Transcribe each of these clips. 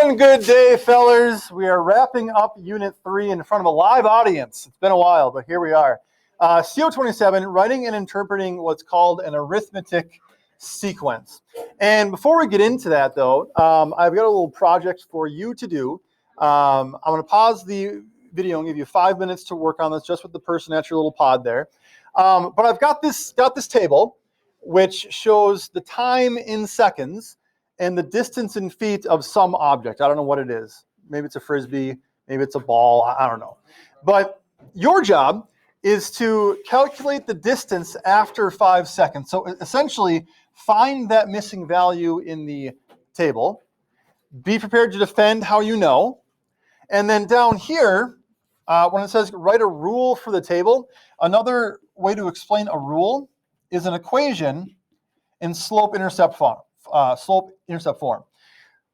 Hello and good day, fellers. We are wrapping up Unit 3 in front of a live audience. It's been a while, but here we are. CO27, writing and interpreting what's called an arithmetic sequence. And before we get into that, though, I've got a little project for you to do. I'm going to pause the video and give you 5 minutes to work on this just with the person at your little pod there. But I've got this table, which shows the time in seconds and the distance in feet of some object. I don't know what it is. Maybe it's a Frisbee, maybe it's a ball, I don't know. But your job is to calculate the distance after 5 seconds. So essentially, find that missing value in the table. Be prepared to defend how you know. And then down here, when it says write a rule for the table, another way to explain a rule is an equation in slope-intercept form.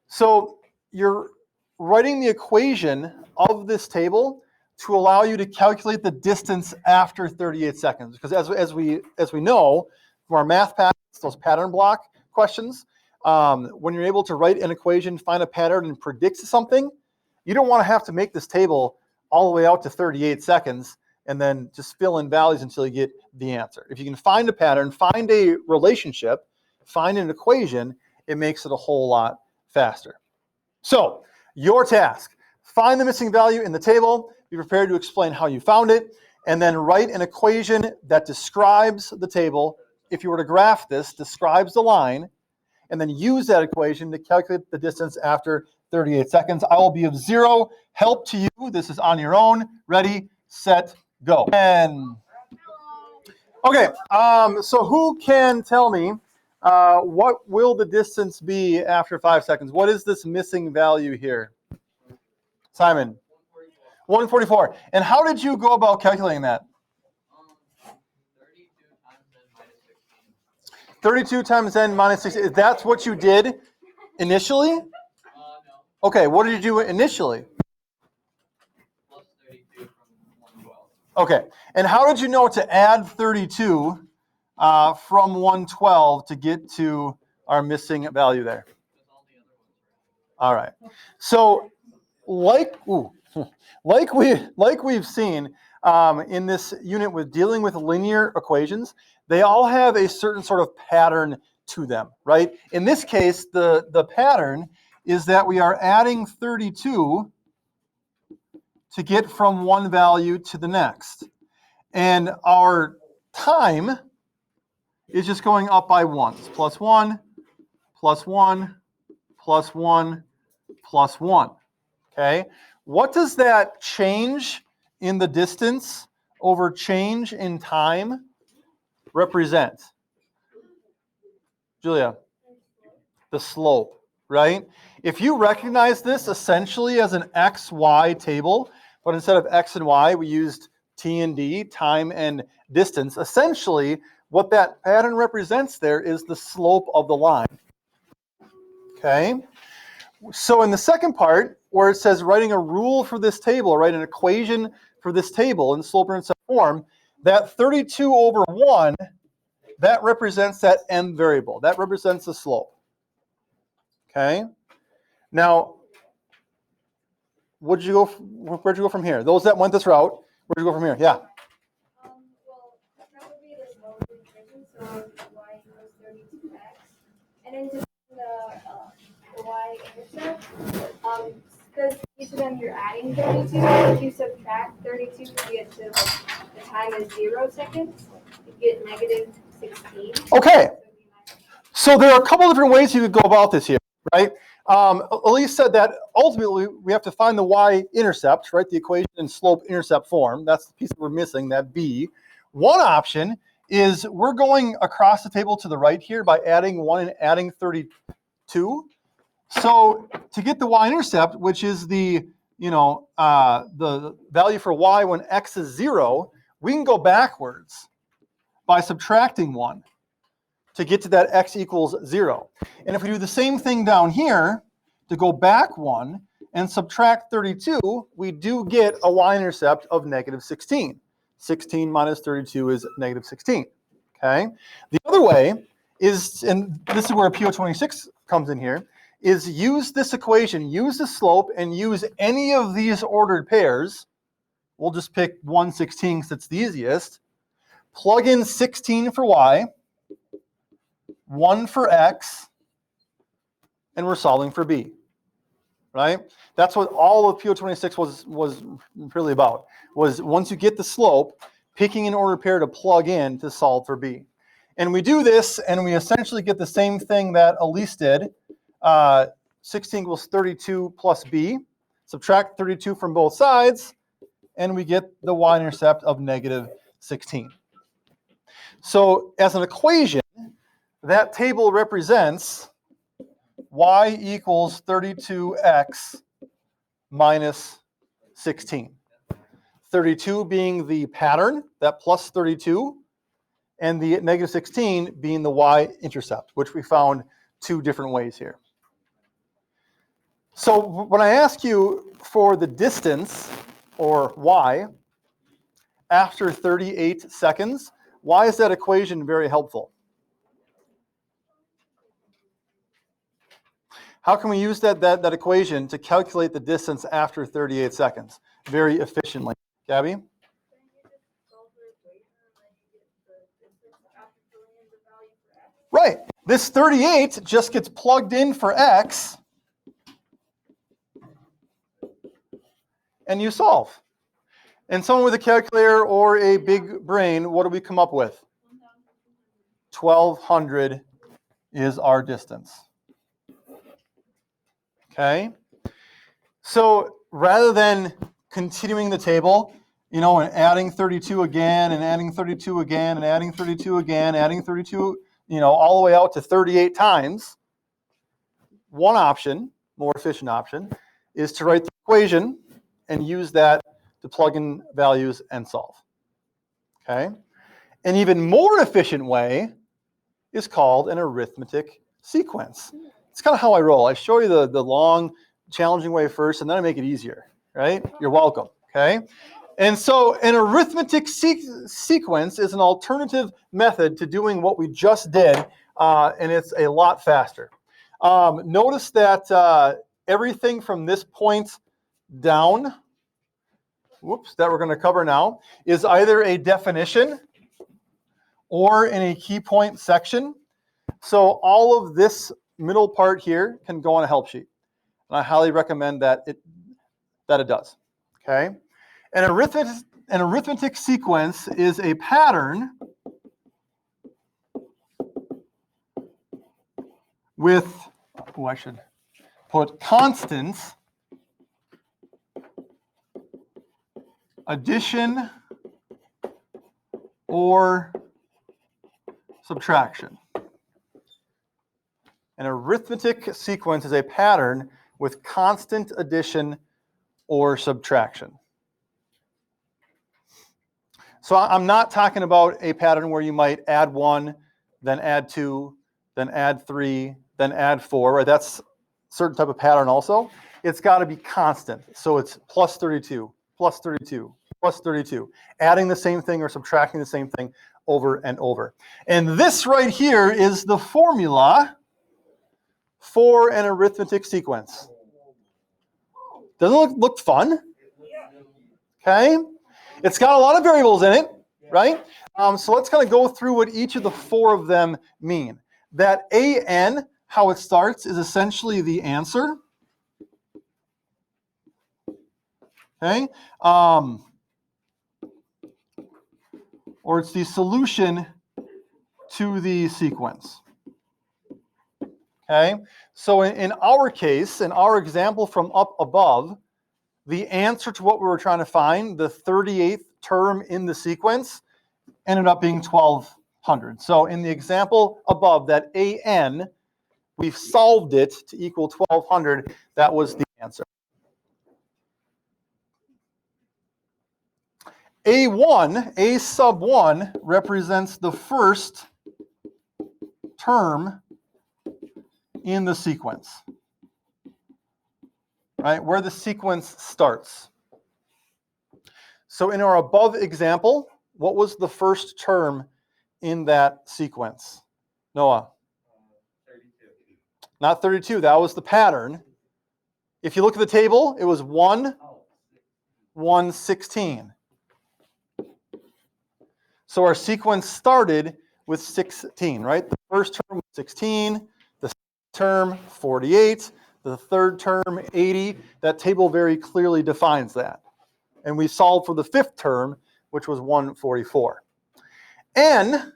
So you're writing the equation of this table to allow you to calculate the distance after 38 seconds. Because as we know from our math patterns, those pattern block questions, when you're able to write an equation, find a pattern, and predict something, you don't want to have to make this table all the way out to 38 seconds and then just fill in values until you get the answer. If you can find a pattern, find a relationship, find an equation, it makes it a whole lot faster. So, your task, find the missing value in the table, be prepared to explain how you found it, and then write an equation that describes the table. If you were to graph this, describes the line, and then use that equation to calculate the distance after 38 seconds. I will be of zero help to you. This is on your own. Ready, set, go. And okay, so who can tell me what will the distance be after 5 seconds? What is this missing value here? Simon? 144. And how did you go about calculating that? 32 times n minus 16. That's what you did initially? No. Okay, what did you do initially? Plus 32 from 112. Okay, and how did you know to add 32 from 112 to get to our missing value there? All right. So, like we've seen in this unit with dealing with linear equations, they all have a certain sort of pattern to them, right? In this case, the pattern is that we are adding 32 to get from one value to the next. And our time is just going up by ones. Plus 1, plus 1, plus 1, plus 1. Okay? What does that change in the distance over change in time represent? Julia? The slope, right? If you recognize this essentially as an XY table, but instead of X and Y, we used T and D, time and distance, essentially what that pattern represents there is the slope of the line. Okay? So in the second part, where it says writing a rule for this table, write an equation for this table in slope-intercept form, that 32 over 1, that represents that n variable. That represents the slope. Okay? Now, where'd you go from here? Those that went this route, where'd you go from here? Yeah. Well, probably the slope equation, so y equals 32x. And then to the y-intercept, because each of them you're adding 32, if you subtract 32 to get to the time is 0 seconds, you get negative 16. Okay. So there are a couple different ways you could go about this here, right? Elise said that ultimately we have to find the y-intercept, right? The equation in slope-intercept form. That's the piece that we're missing, that b. One option is we're going across the table to the right here by adding 1 and adding 32. So to get the y-intercept, which is the value for y when x is 0, we can go backwards by subtracting 1 to get to that x equals 0. And if we do the same thing down here, to go back 1 and subtract 32, we do get a y-intercept of negative 16. 16 minus 32 is negative 16. Okay? The other way is, and this is where PO26 comes in here, is use this equation, use the slope, and use any of these ordered pairs. We'll just pick 1/16 because it's the easiest. Plug in 16 for y, 1 for x, and we're solving for b, right? That's what all of CO26 was really about, was once you get the slope, picking an ordered pair to plug in to solve for b. And we do this, and we essentially get the same thing that Elise did. 16 equals 32 plus b. Subtract 32 from both sides, and we get the y-intercept of -16. So as an equation, that table represents y equals 32x minus 16. 32 being the pattern, that plus 32, and the -16 being the y-intercept, which we found two different ways here. So when I ask you for the distance, or y, after 38 seconds, why is that equation very helpful? How can we use that equation to calculate the distance after 38 seconds very efficiently? Gabby? Right. This 38 just gets plugged in for x, and you solve. And someone with a calculator or a big brain, what do we come up with? 1,200 is our distance. Okay? So rather than continuing the table, and adding 32 again, and adding 32 again, and adding 32 again, adding 32, all the way out to 38 times, one option, more efficient option, is to write the equation and use that to plug in values and solve. Okay? An even more efficient way is called an arithmetic sequence. It's kind of how I roll. I show you the long, challenging way first, and then I make it easier, right? You're welcome, okay? And so an arithmetic sequence is an alternative method to doing what we just did, and it's a lot faster. Notice that everything from this point down, that we're going to cover now, is either a definition or in a key point section. So all of this middle part here can go on a help sheet. And I highly recommend that it does. Okay? An arithmetic sequence is a pattern with, I should put constants, addition, or subtraction. An arithmetic sequence is a pattern with constant addition or subtraction. So I'm not talking about a pattern where you might add 1, then add 2, then add 3, then add 4. Right? That's a certain type of pattern also. It's got to be constant. So it's plus 32, plus 32, plus 32. Adding the same thing or subtracting the same thing over and over. And this right here is the formula for an arithmetic sequence. Doesn't it look fun? Okay. It's got a lot of variables in it, right? So let's kind of go through what each of the 4 of them mean. That AN, how it starts, is essentially the answer. Okay. Or it's the solution to the sequence. Okay. So in our case, in our example from up above, the answer to what we were trying to find, the 38th term in the sequence, ended up being 1,200. So in the example above, that AN, we've solved it to equal 1,200. That was the answer. A1, A sub 1, represents the first term in the sequence. Right, where the sequence starts. So in our above example, what was the first term in that sequence? Noah? 32. Not 32. That was the pattern. If you look at the table, it was 1, 1, 16. So our sequence started with 16, right? The first term was 16, the second term 48, the third term 80. That table very clearly defines that. And we solved for the fifth term, which was 144. N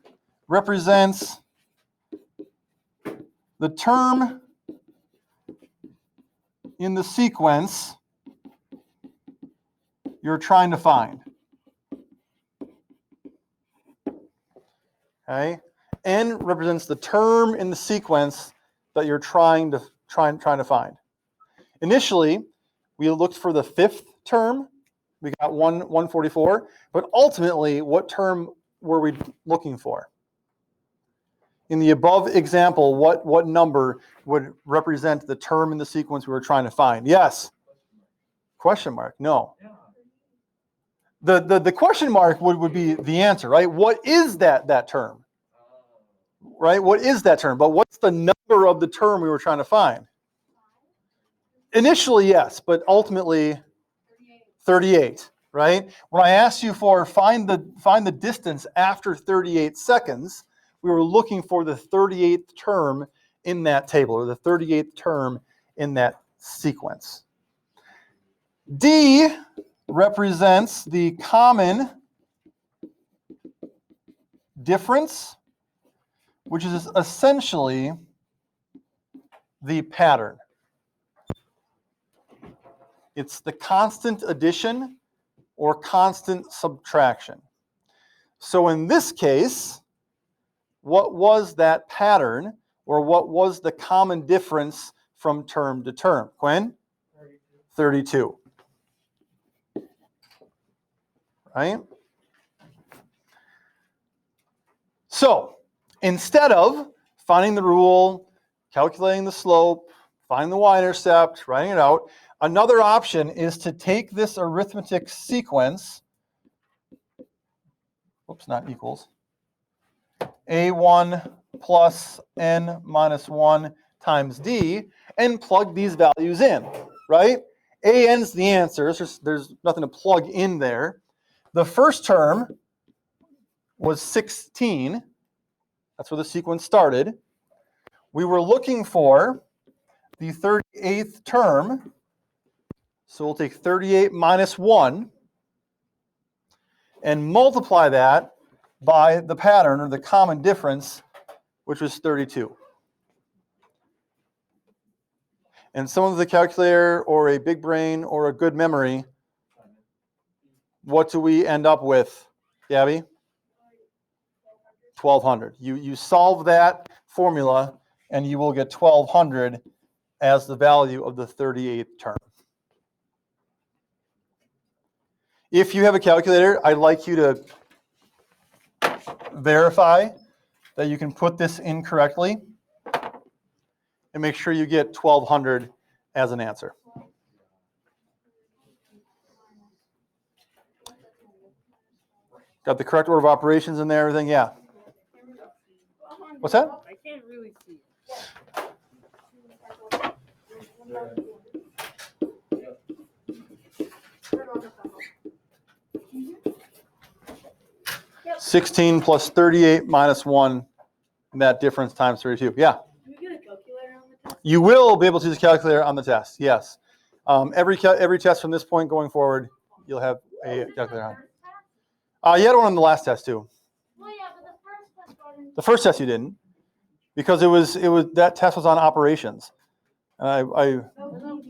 represents the term in the sequence you're trying to find. Okay? N represents the term in the sequence that you're trying to find. Initially, we looked for the fifth term. We got 144. But ultimately, what term were we looking for? In the above example, what number would represent the term in the sequence we were trying to find? Yes? Question mark? No. The question mark would be the answer, right? What is that term? Right? What is that term? But what's the number of the term we were trying to find? Initially, yes, but ultimately 38, right? When I asked you for find the distance after 38 seconds, we were looking for the 38th term in that table, or the 38th term in that sequence. D represents the common difference, which is essentially the pattern. It's the constant addition or constant subtraction. So in this case, what was that pattern, or what was the common difference from term to term? Quinn? 32. Right? So, instead of finding the rule, calculating the slope, finding the y-intercept, writing it out, another option is to take this arithmetic sequence, not equals, a1 plus n minus 1 times d, and plug these values in, right? An's the answer, there's nothing to plug in there. The first term was 16. That's where the sequence started. We were looking for the 38th term, so we'll take 38 minus 1 and multiply that by the pattern, or the common difference, which was 32. And someone with a calculator or a big brain or a good memory, what do we end up with, Gabby? 1200. You solve that formula and you will get 1200 as the value of the 38th term. If you have a calculator, I'd like you to verify that you can put this in correctly and make sure you get 1200 as an answer. Got the correct order of operations in there, everything? Yeah. What's that? I can't really see. 16 plus 38 minus 1, and that difference times 32. Yeah. Do we get a calculator on the test? You will be able to use a calculator on the test, yes. Every test from this point going forward, you'll have a calculator on. You had one on the last test too. Well, yeah, but the first test wasn't. The first test you didn't, because it was that test was on operations, and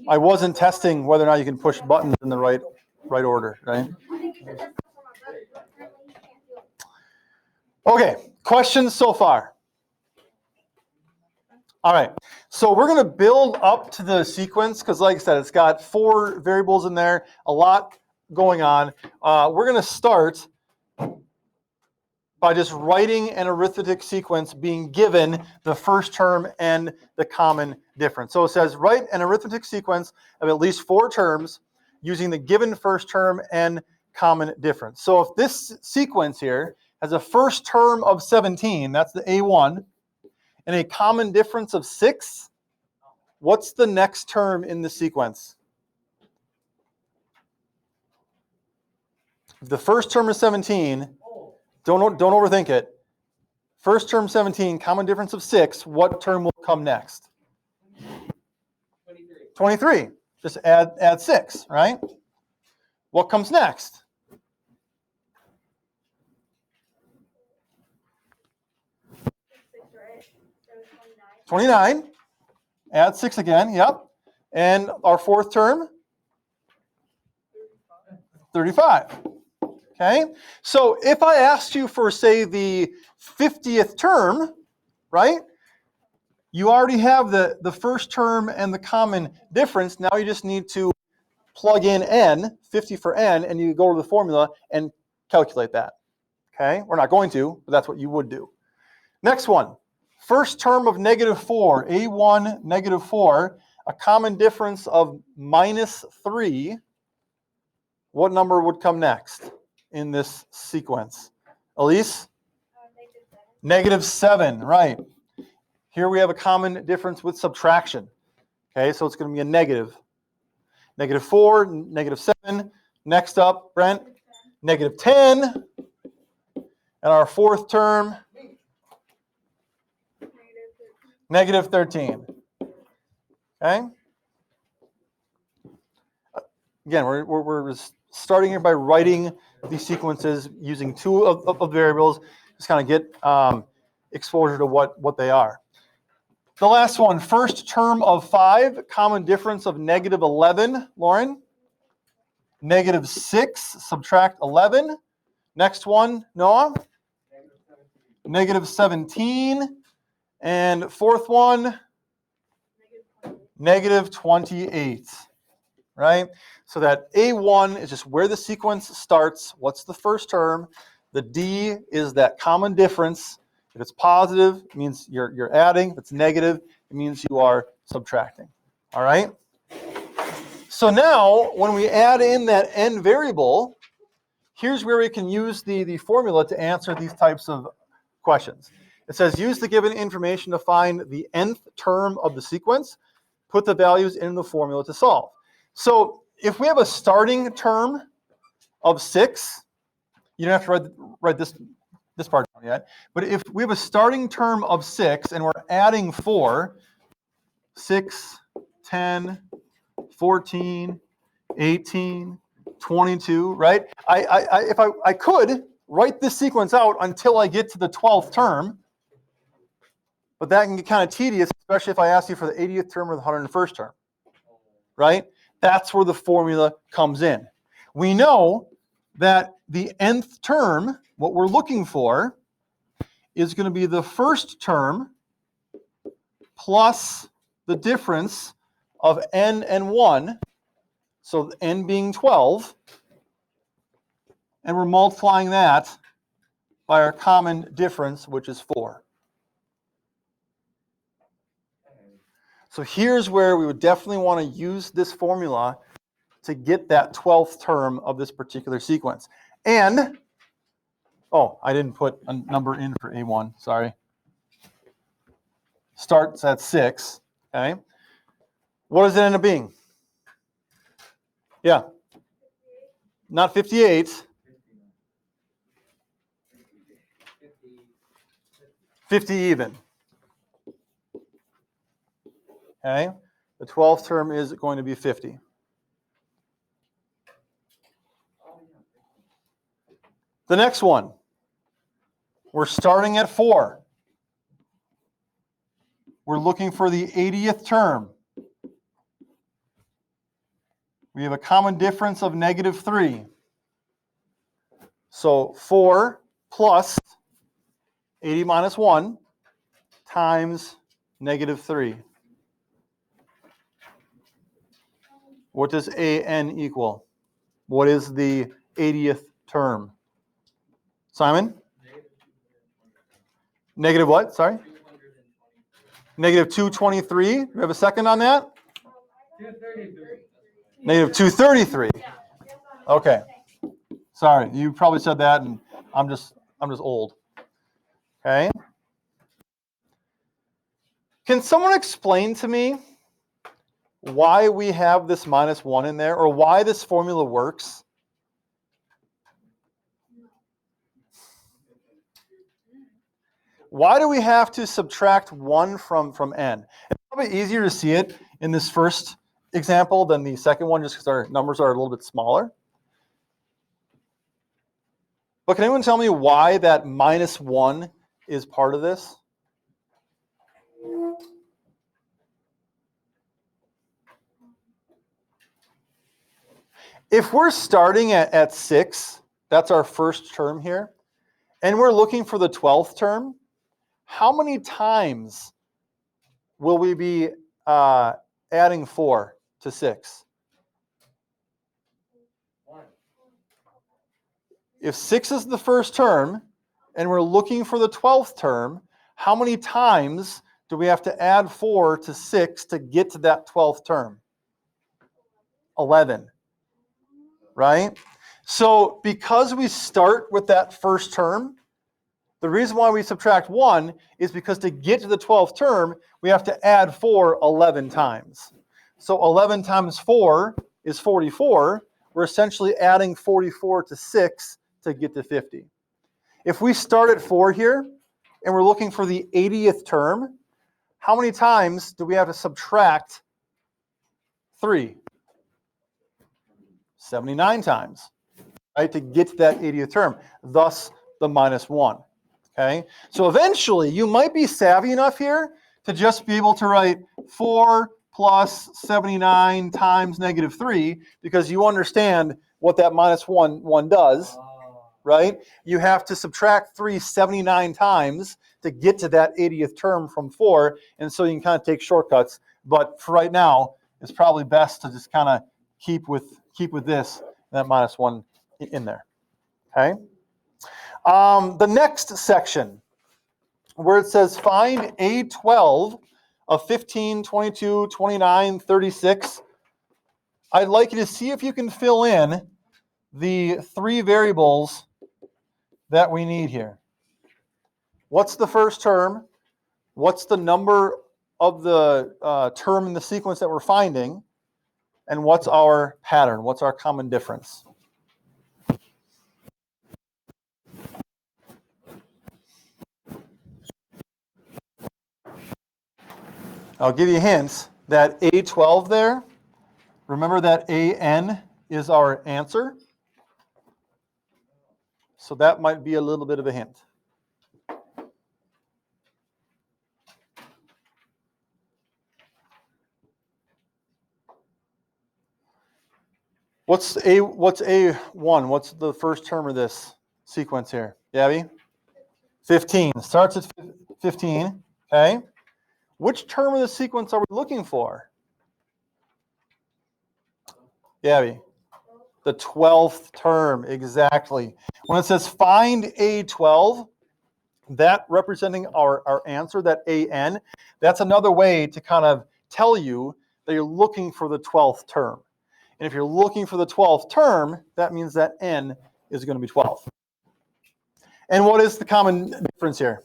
I wasn't testing whether or not you can push buttons in the right order, right? Okay, questions so far? All right, so we're going to build up to the sequence because, like I said, it's got 4 variables in there, a lot going on. We're going to start by just writing an arithmetic sequence being given the first term and the common difference. So it says, write an arithmetic sequence of at least 4 terms using the given first term and common difference. So if this sequence here has a first term of 17, that's the A1, and a common difference of 6, What's the next term in the sequence? If the first term is 17, don't overthink it. First term 17, common difference of 6, what term will come next? 23. 23. Just add 6, right? What comes next? 6, right? So 29. 29. Add 6 again, yep. And our fourth term? 35. Okay? So if I asked you for, say, the 50th term, right? You already have the first term and the common difference. Now you just need to plug in n, 50 for n, and you go to the formula and calculate that. Okay? We're not going to, but that's what you would do. Next one. First term of -4, a1, -4, a common difference of -3. What number would come next in this sequence? Elise? -7, right. Here we have a common difference with subtraction. Okay, so it's going to be a negative. -4, -7. Next up, Brent, -10. And our fourth term, -13. Okay? Again, we're starting here by writing these sequences using two of the variables, just kind of get exposure to what they are. The last one, first term of 5, common difference of -11, Lauren. -6, subtract 11. Next one, Noah. -17. And fourth one, -28. Right? So that A1 is just where the sequence starts. What's the first term? The D is that common difference. If it's positive, it means you're adding. If it's negative, it means you are subtracting. All right? So now, when we add in that n variable, here's where we can use the formula to answer these types of questions. It says, use the given information to find the nth term of the sequence. Put the values in the formula to solve. So if we have a starting term of 6, you don't have to write this part down yet, but if we have a starting term of 6 and we're adding 4, 6, 10, 14, 18, 22, right? If I could write this sequence out until I get to the 12th term, but that can get kind of tedious, especially if I ask you for the 80th term or the 101st term, right? That's where the formula comes in. We know that the nth term, what we're looking for, is going to be the first term plus the difference of n and 1, so n being 12, and we're multiplying that by our common difference, which is 4. So here's where we would definitely want to use this formula to get that 12th term of this particular sequence. And, oh, I didn't put a number in for A1, sorry. Starts at 6, okay? What does it end up being? Yeah. Not 58. 50 even. Okay? The 12th term is going to be 50. The next one. We're starting at 4. We're looking for the 80th term. We have a common difference of -3. So 4 plus 80 minus 1 times -3. What does AN equal? What is the 80th term? Simon? Negative what? Sorry? -223. Do we have a second on that? 233. -233. Okay. Sorry, you probably said that, and I'm just old. Okay. Can someone explain to me why we have this minus 1 in there, or why this formula works? Why do we have to subtract 1 from n? It's probably easier to see it in this first example than the second one, just because our numbers are a little bit smaller. But can anyone tell me why that minus 1 is part of this? If we're starting at 6, that's our first term here, and we're looking for the 12th term, how many times will we be adding 4 to 6? If 6 is the first term, and we're looking for the 12th term, how many times do we have to add 4 to 6 to get to that 12th term? 11. Right? So because we start with that first term, the reason why we subtract 1 is because to get to the 12th term, we have to add 4 11 times. So 11 times 4 is 44. We're essentially adding 44 to 6 to get to 50. If we start at 4 here, and we're looking for the 80th term, how many times do we have to subtract 3? 79 times, right, to get to that 80th term, thus the minus 1. Okay, so eventually you might be savvy enough here to just be able to write 4 plus 79 times negative 3, because you understand what that minus 1 does, right? You have to subtract 3 79 times to get to that 80th term from 4, and so you can kind of take shortcuts. But for right now, it's probably best to just kind of keep with this, that minus 1 in there, okay? The next section, where it says find A12 of 15, 22, 29, 36, I'd like you to see if you can fill in the 3 variables that we need here. What's the first term? What's the number of the term in the sequence that we're finding? And what's our pattern? What's our common difference? I'll give you hints. That A12 there, remember that AN is our answer. So that might be a little bit of a hint. What's A1? What's the first term of this sequence here? Gabby? 15. Starts at 15. Okay. Which term of the sequence are we looking for? Gabby? The 12th term, exactly. When it says find A12, that representing our answer, that AN, that's another way to kind of tell you that you're looking for the 12th term. And if you're looking for the 12th term, that means that N is going to be 12. And what is the common difference here?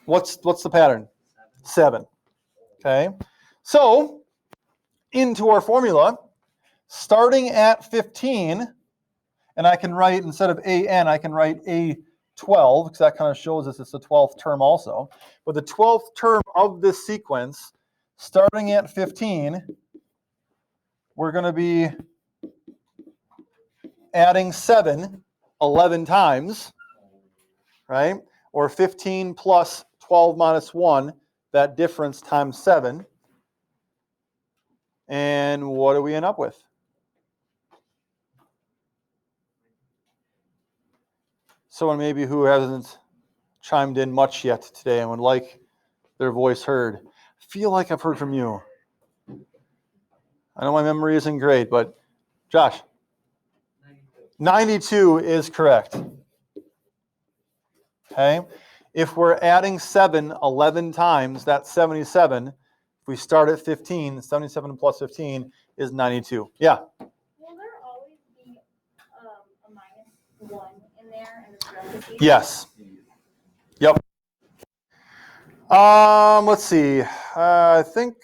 What's the pattern? 7. Okay. So, into our formula, starting at 15, and I can write, instead of AN, I can write A12, because that kind of shows us it's the 12th term also. But the 12th term of this sequence, starting at 15, we're going to be adding 7 11 times, right? Or 15 plus 12 minus 1, that difference times 7. And what do we end up with? Someone maybe who hasn't chimed in much yet today and would like their voice heard. I feel like I've heard from you. I know my memory isn't great, but Josh? 92 is correct. Okay? If we're adding 7 11 times, that's 77. If we start at 15, 77 plus 15 is 92. Yeah? Will there always be a minus 1 in there in the parentheses? Yes. Yep. Let's see. I think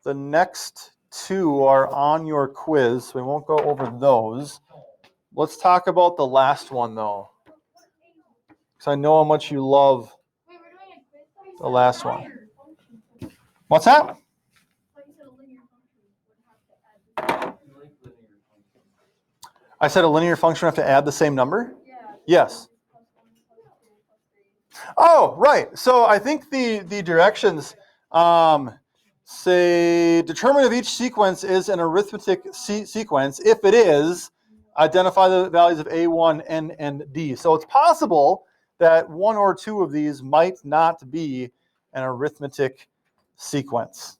the next two are on your quiz. So we won't go over those. Let's talk about the last one, though, because I know how much you love the last one. What's that? I said a linear function have to add the same number? Yes. Oh, right. So I think the directions say determine if each sequence is an arithmetic sequence. If it is, identify the values of A1, N, and D. So it's possible that one or two of these might not be an arithmetic sequence.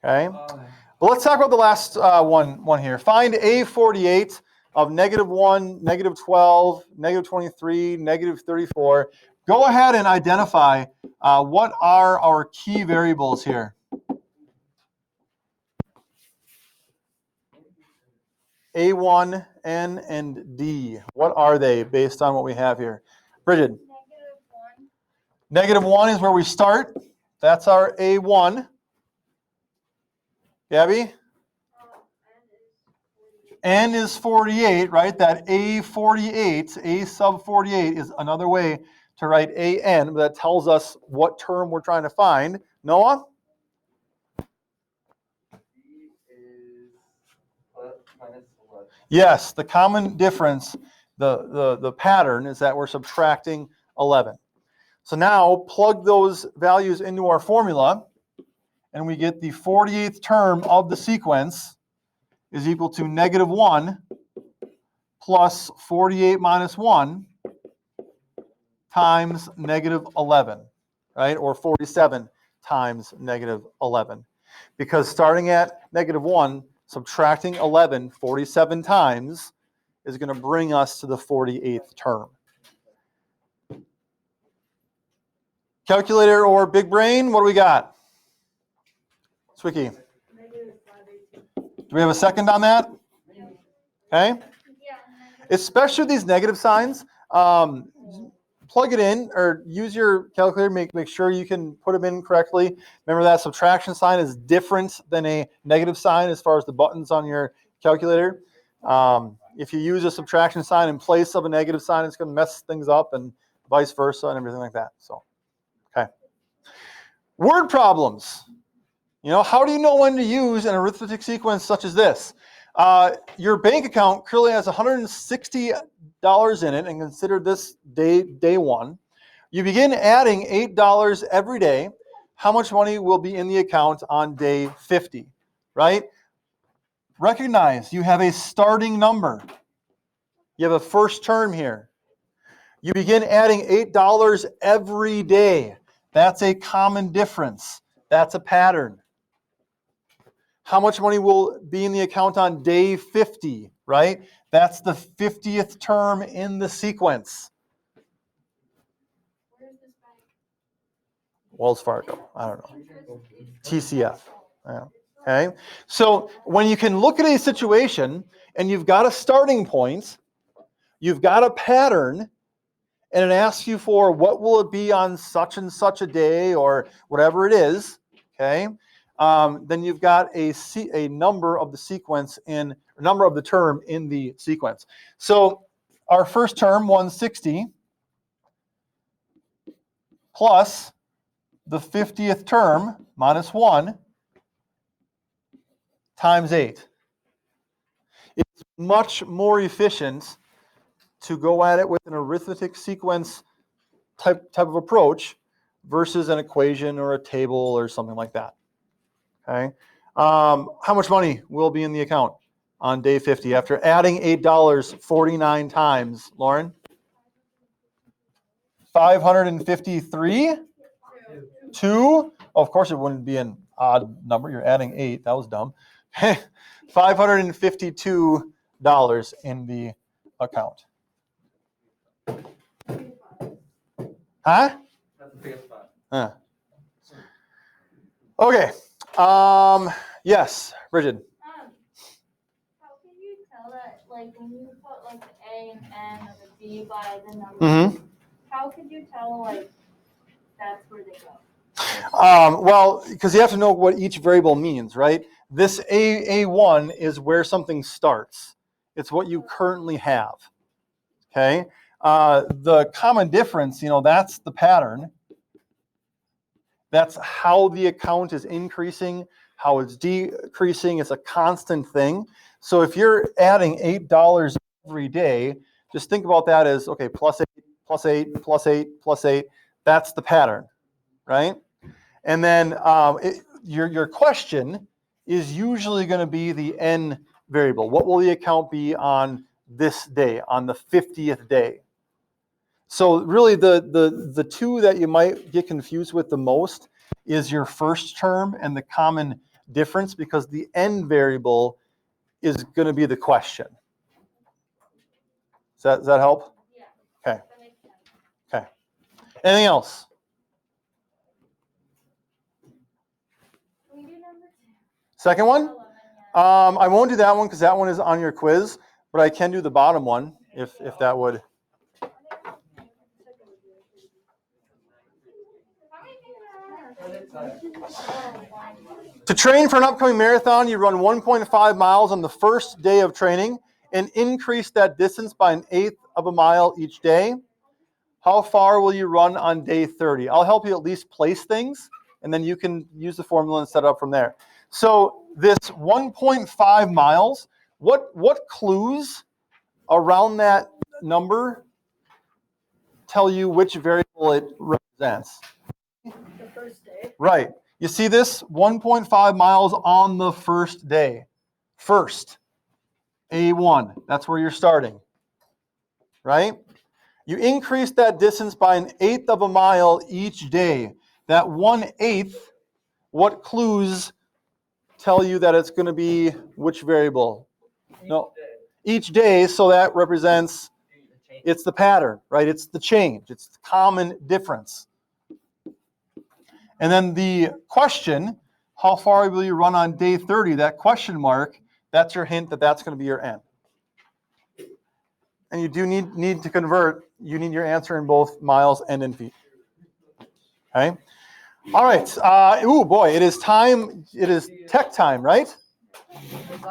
Okay. Well, let's talk about the last one here. Find A48 of -1, -12, -23, -34. Go ahead and identify what are our key variables here. A1, N, and D. What are they based on what we have here? Bridget. -1 is where we start. That's our A1. Gabby? N is 48, right? That A48, A sub 48 is another way to write AN, but that tells us what term we're trying to find. Noah? Yes, the common difference, the pattern is that we're subtracting 11. So now plug those values into our formula, and we get the 48th term of the sequence is equal to -1 plus 48 minus 1 times -11, right? Or 47 times -11. Because starting at -1, subtracting 11 47 times is going to bring us to the 48th term. Calculator or big brain, what do we got? Swicky. Do we have a second on that? Okay. Especially these negative signs, plug it in or use your calculator, make sure you can put them in correctly. Remember that subtraction sign is different than a negative sign as far as the buttons on your calculator. If you use a subtraction sign in place of a negative sign, it's going to mess things up, and vice versa and everything like that. So, okay. Word problems. How do you know when to use an arithmetic sequence such as this? Your bank account currently has $160 in it, and consider this day one. You begin adding $8 every day. How much money will be in the account on day 50, right? Recognize you have a starting number. You have a first term here. You begin adding $8 every day. That's a common difference. That's a pattern. How much money will be in the account on day 50, right? That's the 50th term in the sequence. Where's this bank? Wells Fargo. I don't know. TCF. Yeah. Okay. So when you can look at a situation and you've got a starting point, you've got a pattern, and it asks you for what will it be on such and such a day or whatever it is, okay? Then you've got a number of the sequence number of the term in the sequence. So our first term, 160, plus the 50th term, minus 1, times 8. It's much more efficient to go at it with an arithmetic sequence type of approach versus an equation or a table or something like that. Okay. How much money will be in the account on day 50 after adding $8 49 times, Lauren? 553? 2? Of course, it wouldn't be an odd number. You're adding 8. That was dumb. $552 in the account. Huh? That's the biggest spot. Okay. Yes, Bridget. How can you tell that, when you put the A and N or the D by the number? how could you tell, like, that's where they go? Well, because you have to know what each variable means, right? This A1 is where something starts. It's what you currently have, okay? The common difference, that's the pattern. That's how the account is increasing, how it's decreasing. It's a constant thing. So if you're adding $8 every day, just think about that as, okay, plus 8, plus 8, plus 8, plus 8. That's the pattern, right? And then your question is usually going to be the n variable. What will the account be on this day, on the 50th day? So really the two that you might get confused with the most is your first term and the common difference, because the n variable is going to be the question. Does that help? Yeah. Okay. That makes sense. Okay. Anything else? Can we do number 2? Second one? 11, yeah. I won't do that one because that one is on your quiz, but I can do the bottom one if that would. To train for an upcoming marathon, you run 1.5 miles on the first day of training and increase that distance by 1/8 of a mile each day. How far will you run on day 30? I'll help you at least place things, and then you can use the formula and set it up from there. So this 1.5 miles, what clues around that number tell you which variable it represents? The first day. Right. You see this? 1.5 miles on the first day. First. A1. That's where you're starting. Right? You increase that distance by 1/8 of a mile each day. That 1/8, what clues tell you that it's going to be which variable? No. Each day, so that represents, it's the pattern, right? It's the change. It's the common difference. And then the question, how far will you run on day 30? That question mark, that's your hint that that's going to be your n. And you do need to convert. You need your answer in both miles and in feet. Okay? All right. Oh boy, it is time. It is tech time, right?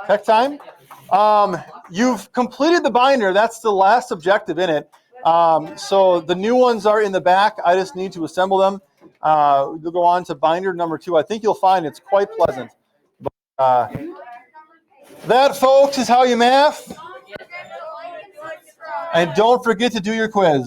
Tech time. You've completed the binder. That's the last objective in it. So the new ones are in the back. I just need to assemble them. We'll go on to binder number 2. I think you'll find it's quite pleasant. But, that, folks, is how you math. And don't forget to do your quiz.